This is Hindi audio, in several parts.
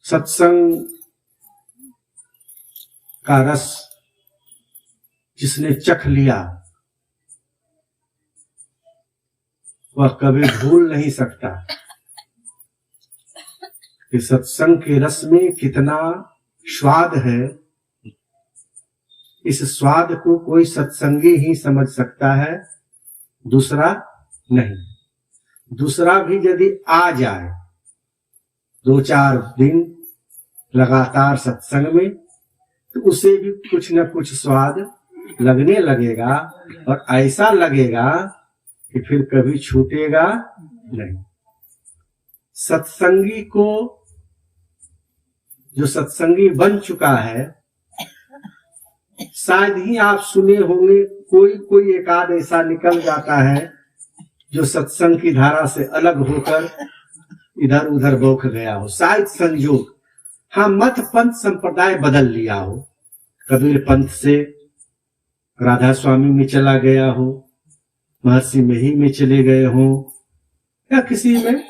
सत्संग का रस जिसने चख लिया वह कभी भूल नहीं सकता कि सत्संग के रस में कितना स्वाद है। इस स्वाद को कोई सत्संगी ही समझ सकता है, दूसरा नहीं। दूसरा भी यदि आ जाए 2-4 दिन लगातार सत्संग में तो उसे भी कुछ न कुछ स्वाद लगने लगेगा और ऐसा लगेगा कि फिर कभी छूटेगा नहीं। सत्संगी को, जो सत्संगी बन चुका है, शायद ही आप सुने होंगे कोई एकाध ऐसा निकल जाता है जो सत्संग की धारा से अलग होकर इधर उधर बौख गया हो। शायद संयोग, हाँ, मत पंथ संप्रदाय बदल लिया हो, कबीर पंथ से राधा स्वामी में चला गया हो, महर्षि मेही में चले गए हो या किसी में,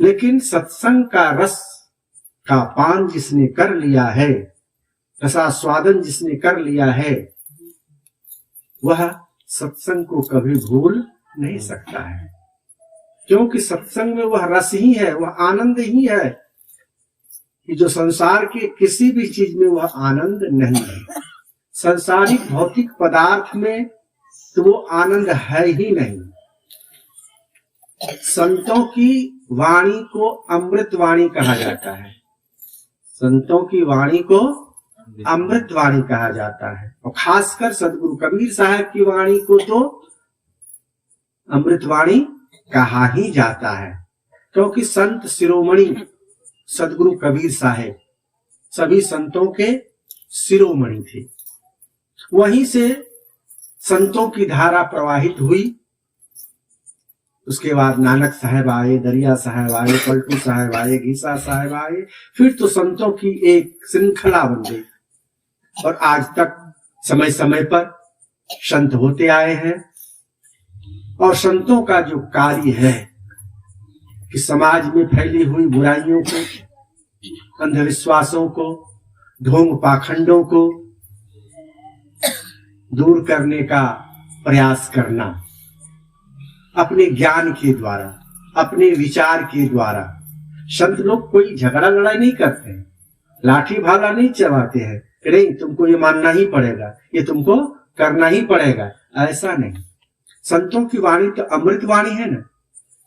लेकिन सत्संग का रस का पान जिसने कर लिया है, रसास्वादन जिसने कर लिया है, वह सत्संग को कभी भूल नहीं सकता है। क्योंकि सत्संग में वह रस ही है, वह आनंद ही है कि जो संसार के किसी भी चीज में वह आनंद नहीं है। संसारिक भौतिक पदार्थ में तो वो आनंद है ही नहीं। संतों की वाणी को अमृत वाणी कहा जाता है, संतों की वाणी को अमृत वाणी कहा जाता है, और खासकर सदगुरु कबीर साहब की वाणी को तो अमृत वाणी कहा ही जाता है। क्योंकि संत शिरोमणि सदगुरु कबीर साहब सभी संतों के शिरोमणि थे। वहीं से संतों की धारा प्रवाहित हुई। उसके बाद नानक साहब आए, दरिया साहब आए, पलटू साहब आए, घीसा साहब आए, फिर तो संतों की एक श्रृंखला बन गई और आज तक समय समय पर संत होते आए हैं। और संतों का जो कार्य है कि समाज में फैली हुई बुराइयों को, अंधविश्वासों को, ढोंग पाखंडों को दूर करने का प्रयास करना, अपने ज्ञान के द्वारा, अपने विचार के द्वारा। संत लोग कोई झगड़ा लड़ाई नहीं करते हैं, लाठी भाला नहीं चलाते हैं, नहीं तुमको ये मानना ही पड़ेगा, ये तुमको करना ही पड़ेगा, ऐसा नहीं। संतों की वाणी तो अमृत वाणी है ना।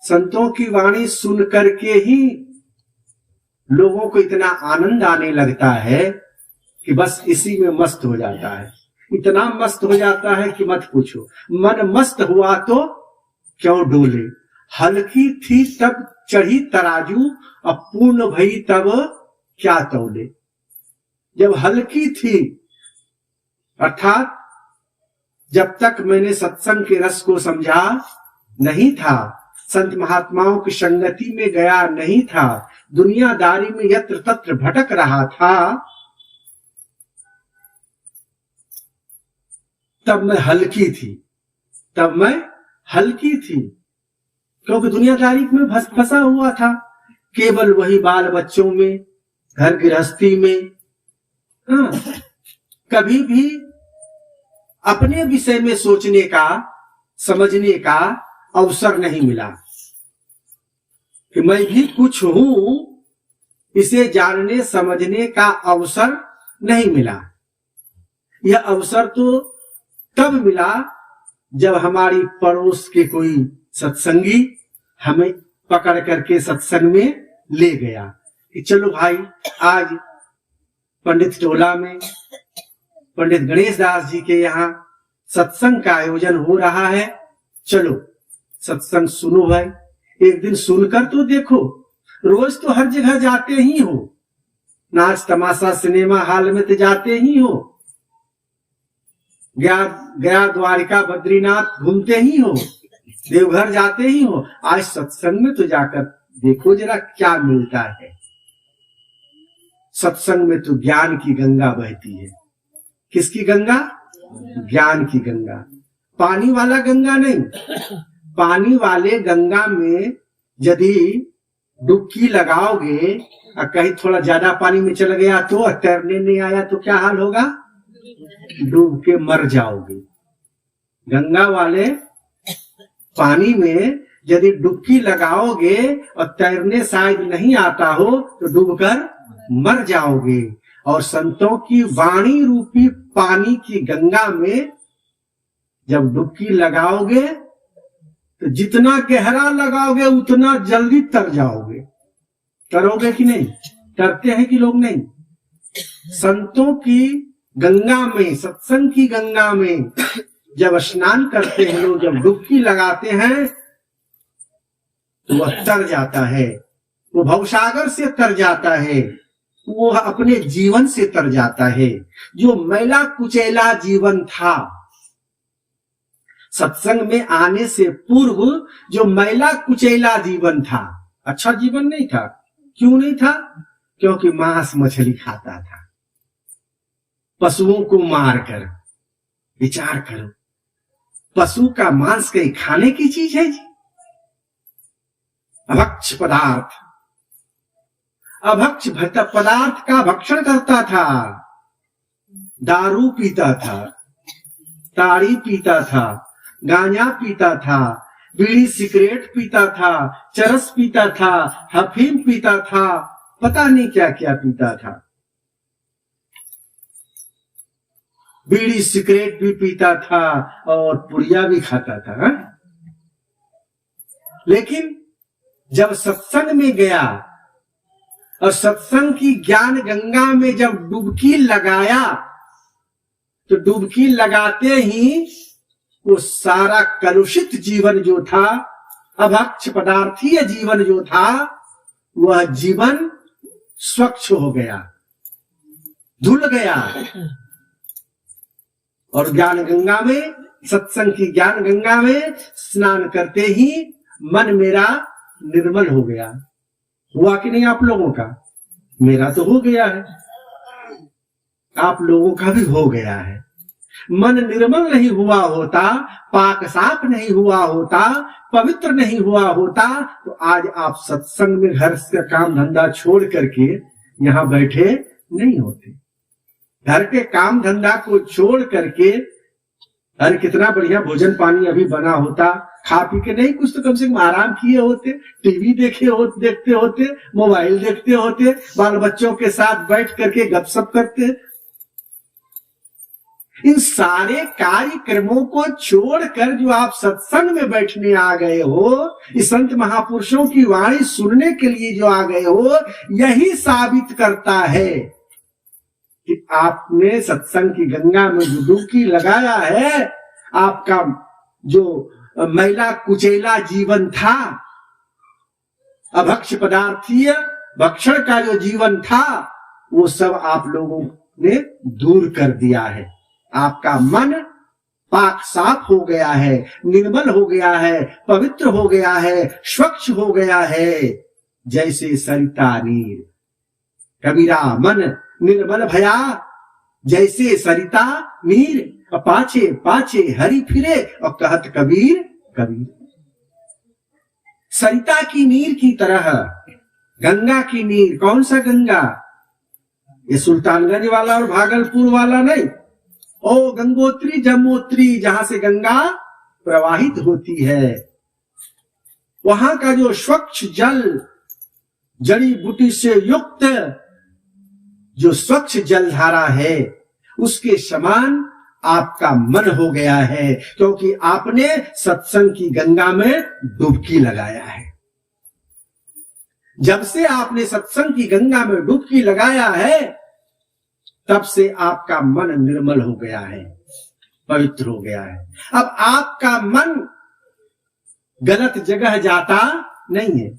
संतों की वाणी सुन करके ही लोगों को इतना आनंद आने लगता है कि बस इसी में मस्त हो जाता है। इतना मस्त हो जाता है कि मत पूछो। मन मस्त हुआ तो क्यों डोले, हल्की थी तब चढ़ी तराजू, अब पूर्ण भई तब क्या तौले। जब हल्की थी, अर्थात जब तक मैंने सत्संग के रस को समझा नहीं था, संत महात्माओं की संगति में गया नहीं था, दुनियादारी में यत्र तत्र भटक रहा था, तब मैं हल्की थी, तब मैं हल्की थी। क्योंकि दुनियादारी में फंसा हुआ था, केवल वही बाल बच्चों में, घर गृहस्थी में। हाँ, कभी भी अपने विषय में सोचने का, समझने का अवसर नहीं मिला कि मैं भी कुछ हूं, इसे जानने समझने का अवसर नहीं मिला। यह अवसर तो तब मिला जब हमारी पड़ोस के कोई सत्संगी हमें पकड़ करके सत्संग में ले गया कि चलो भाई, आज पंडित टोला में पंडित गणेश दास जी के यहाँ सत्संग का आयोजन हो रहा है, चलो सत्संग सुनो भाई, एक दिन सुनकर तो देखो। रोज तो हर जगह जाते ही हो, नाच तमाशा सिनेमा हॉल में तो जाते ही हो, गया द्वारिका बद्रीनाथ घूमते ही हो, देवघर जाते ही हो। आज सत्संग में तो जाकर देखो जरा क्या मिलता है। सत्संग में तो ज्ञान की गंगा बहती है। किसकी गंगा? ज्ञान की गंगा। पानी वाला गंगा नहीं। पानी वाले गंगा में यदि डुबकी लगाओगे और कहीं थोड़ा ज्यादा पानी में चल गया तो, और तैरने नहीं आया तो क्या हाल होगा? डूब के मर जाओगे। गंगा वाले पानी में यदि डुबकी लगाओगे और तैरने शायद नहीं आता हो तो डूबकर मर जाओगे। और संतों की वाणी रूपी पानी की गंगा में जब डुबकी लगाओगे तो जितना गहरा लगाओगे उतना जल्दी तर जाओगे। तरोगे कि नहीं? तरते हैं कि लोग नहीं? संतों की गंगा में, सत्संग की गंगा में जब स्नान करते हैं लोग, जब डुबकी लगाते हैं तो वह तर जाता है, वो भवसागर से तर जाता है, वो अपने जीवन से तर जाता है। जो मैला कुचैला जीवन था, सत्संग में आने से पूर्व जो मैला कुचैला जीवन था, अच्छा जीवन नहीं था। क्यों नहीं था? क्योंकि मांस मछली खाता था, पशुओं को मारकर। विचार करो, पशु का मांस कहीं खाने की चीज है जी? अभक्ष पदार्थ, अभक्ष पदार्थ का भक्षण करता था। दारू पीता था, ताड़ी पीता था, गांजा पीता था, बीड़ी सिगरेट पीता था, चरस पीता था, अफीम पीता था, पता नहीं क्या क्या पीता था। बीड़ी सिगरेट भी पीता था और पुड़िया भी खाता था। हा? लेकिन जब सत्संग में गया और सत्संग की ज्ञान गंगा में जब डुबकी लगाया तो डुबकी लगाते ही वो सारा कलुषित जीवन जो था, अभक्ष पदार्थीय जीवन जो था, वह जीवन स्वच्छ हो गया, धुल गया। और ज्ञान गंगा में, सत्संग की ज्ञान गंगा में स्नान करते ही मन मेरा निर्मल हो गया। हुआ कि नहीं आप लोगों का? मेरा तो हो गया है, आप लोगों का भी हो गया है। मन निर्मल नहीं हुआ होता, पाक साफ नहीं हुआ होता, पवित्र नहीं हुआ होता तो आज आप सत्संग में घर से काम धंधा छोड़ करके यहाँ बैठे नहीं होते। घर के काम धंधा को छोड़ करके, अरे कितना बढ़िया भोजन पानी अभी बना होता, खा पी के नहीं कुछ तो कम से कम आराम किए होते, टीवी देखते होते, मोबाइल देखते होते, बाल बच्चों के साथ बैठ करके गपशप करते। इन सारे कार्यक्रमों को छोड़कर जो आप सत्संग में बैठने आ गए हो, इस संत महापुरुषों की वाणी सुनने के लिए जो आ गए हो, यही साबित करता है कि आपने सत्संग की गंगा में जो डुबकी लगाया है, आपका जो मैला कुचैला जीवन था, अभक्ष पदार्थीय भक्षण का जो जीवन था, वो सब आप लोगों ने दूर कर दिया है। आपका मन पाक साफ हो गया है, निर्मल हो गया है, पवित्र हो गया है, स्वच्छ हो गया है, जैसे सरिता नीर। कबीरा मन निर्मल भया जैसे सरिता नीर, पाछे पाछे हरि फिरे और कहत कबीर कबीर। सरिता की नीर की तरह गंगा की नीर। कौन सा गंगा? ये सुल्तानगंज वाला और भागलपुर वाला नहीं, ओ गंगोत्री जमुनोत्री, जहां से गंगा प्रवाहित होती है, वहां का जो स्वच्छ जल, जड़ी बूटी से युक्त जो स्वच्छ जलधारा है, उसके समान आपका मन हो गया है, क्योंकि आपने सत्संग की गंगा में डुबकी लगाया है। जब से आपने सत्संग की गंगा में डुबकी लगाया है, तब से आपका मन निर्मल हो गया है, पवित्र हो गया है। अब आपका मन गलत जगह जाता नहीं है।